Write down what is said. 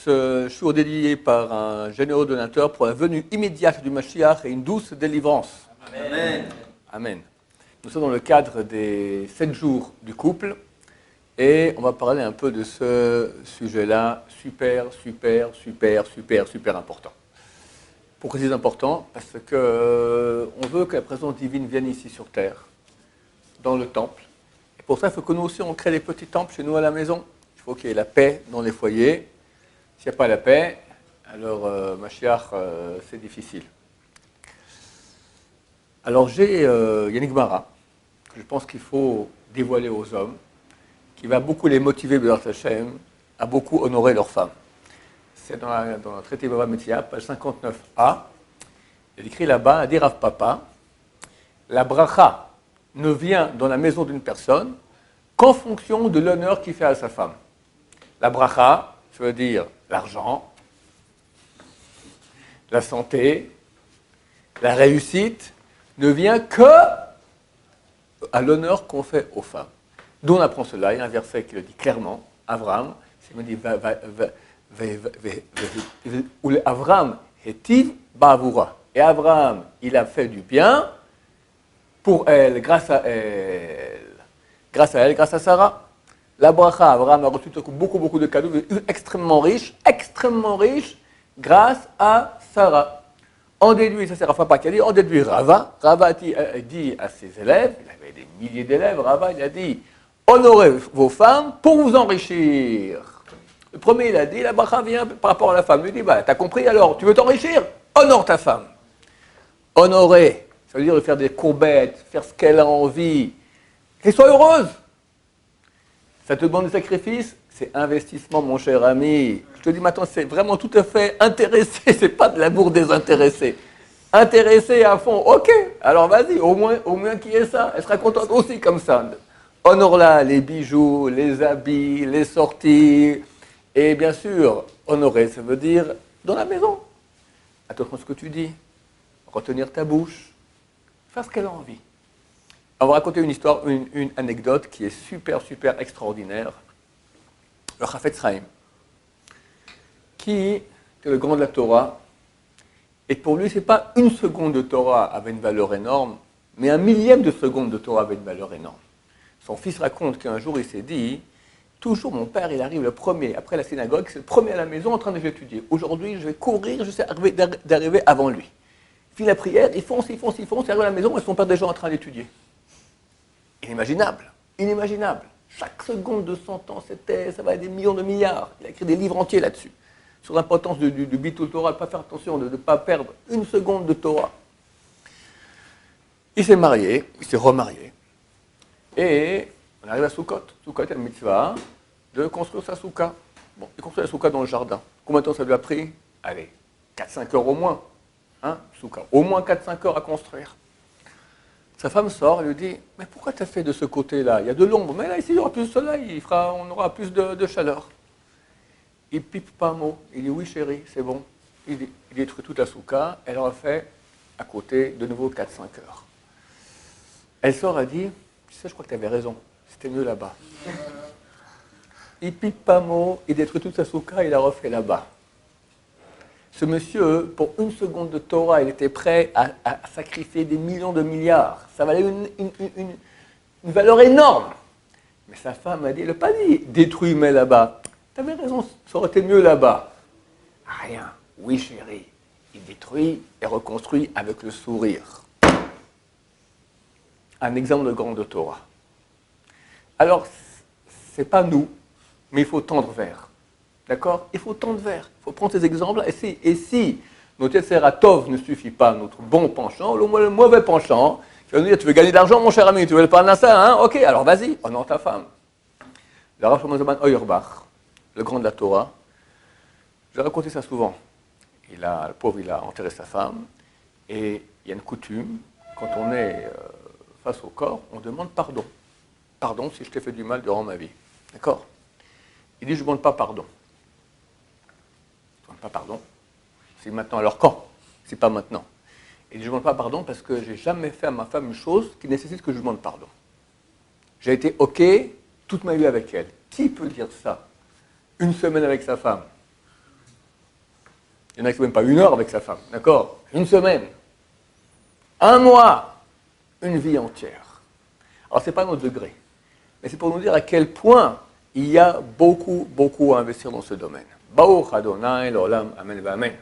Ce shiur dédié par un généreux donateur pour la venue immédiate du Mashiach et une douce délivrance. Amen. Amen. Nous sommes dans le cadre des 7 jours du couple et on va parler un peu de ce sujet-là super important. Pourquoi c'est important? Parce que on veut que la présence divine vienne ici sur terre, dans le temple. Et pour ça, il faut que nous aussi on crée des petits temples chez nous à la maison. Il faut qu'il y ait la paix dans les foyers. S'il n'y a pas la paix, alors Mashiach, c'est difficile. Alors il y a une Gemara que je pense qu'il faut dévoiler aux hommes, qui va beaucoup les motiver, B'ezrat Hashem, à beaucoup honorer leurs femmes. C'est dans le traité Bava Metzia, page 59a. Il écrit là-bas, à dire Rav Papa, la bracha ne vient dans la maison d'une personne qu'en fonction de l'honneur qu'il fait à sa femme. La bracha, ça veut dire l'argent, la santé, la réussite, ne vient que à l'honneur qu'on fait aux femmes. D'où on apprend cela. Il y a un verset qui le dit clairement. Abraham, il me dit Abraham hetiv ba'avura. Et Abraham, il a fait du bien pour elle, grâce à elle, grâce à Sarah. La bracha, Abraham a reçu beaucoup de cadeaux, extrêmement riche, grâce à Sarah. On déduit, ça c'est Rav Papa qui a dit, on déduit Rava. Rava dit à ses élèves, il avait des milliers d'élèves, Rava, il a dit, honorez vos femmes pour vous enrichir. Le premier, il a dit, la bracha vient par rapport à la femme. Il dit, t'as compris alors, tu veux t'enrichir? Honore ta femme. Honorer, ça veut dire de faire des courbettes, faire ce qu'elle a envie, qu'elle soit heureuse. Ça te demande des sacrifices? C'est investissement, mon cher ami. Je te dis maintenant, c'est vraiment tout à fait intéressé, c'est pas de l'amour désintéressé. Intéressé à fond, ok, alors vas-y, au moins qu'il y ait ça. Elle sera contente aussi comme ça. Honore-la, les bijoux, les habits, les sorties. Et bien sûr, honorer, ça veut dire dans la maison. Attention à ce que tu dis. Retenir ta bouche. Faire ce qu'elle a envie. On va raconter une histoire, une anecdote qui est super extraordinaire. Le Chafetz Chaim, qui est le grand de la Torah, et pour lui, ce n'est pas une seconde de Torah avait une valeur énorme, mais un millième de seconde de Torah avait une valeur énorme. Son fils raconte qu'un jour, il s'est dit, toujours mon père, il arrive le premier, après la synagogue, c'est le premier à la maison en train d'étudier. Aujourd'hui, je vais courir, je sais d'arriver avant lui. Il fait la prière, il fonce, il arrive à la maison, et son père déjà en train d'étudier. Inimaginable. Chaque seconde de son temps, ça va être des millions de milliards. Il a écrit des livres entiers là-dessus, sur l'importance du Bitul Torah, de ne pas faire attention, de ne pas perdre une seconde de Torah. Il s'est marié, il s'est remarié, et on arrive à Sukkot. Sukkot est la mitzvah de construire sa soukha. Bon, il construit la soukha dans le jardin. Combien de temps ça lui a pris? Allez, 4-5 heures au moins. Soukha. Au moins 4-5 heures à construire. Sa femme sort et lui dit, mais pourquoi tu as fait de ce côté-là? Il y a de l'ombre, mais là, ici, il y aura plus de soleil, on aura plus de chaleur. Il pipe pas un mot. Il dit, oui, chérie, c'est bon. Il détruit toute la soukha. Elle en fait à côté, de nouveau, 4-5 heures. Elle sort et dit, tu sais, je crois que tu avais raison. C'était mieux là-bas. Il pipe pas un mot. Il détruit toute sa soukha. Il la refait là-bas. Ce monsieur, pour une seconde de Torah, il était prêt à sacrifier des millions de milliards. Ça valait une valeur énorme. Mais sa femme a dit, elle n'a pas dit, détruis, mets là-bas. Tu avais raison, ça aurait été mieux là-bas. Rien. Oui, chérie. Il détruit et reconstruit avec le sourire. Un exemple de grande Torah. Alors, ce n'est pas nous, mais il faut tendre vers. D'accord? Il faut tendre vers. Il faut prendre ces exemples. Et si notre Yetzer Tov ne suffit pas, notre bon penchant, le mauvais penchant, tu vas nous dire, tu veux gagner de l'argent, mon cher ami, tu veux le prendre à ça, hein? Ok, alors vas-y, honore ta femme. Le Rav Shlomo Zalman Auerbach, le grand de la Torah, j'ai raconté ça souvent. Le pauvre, il a enterré sa femme, et il y a une coutume, quand on est face au corps, on demande pardon. Pardon si je t'ai fait du mal durant ma vie. D'accord? Il dit, je ne demande pas pardon. Je ne demande pas pardon. C'est maintenant, alors quand? C'est pas maintenant. Et je ne demande pas pardon parce que je n'ai jamais fait à ma femme une chose qui nécessite que je demande pardon. J'ai été OK toute ma vie avec elle. Qui peut dire ça? Une semaine avec sa femme. Il y en a qui ne même pas 1 heure avec sa femme, d'accord? Une semaine, 1 mois, une vie entière. Alors, ce n'est pas notre degré, mais c'est pour nous dire à quel point il y a beaucoup à investir dans ce domaine. Baruch Adonai l'olam, amen, amen.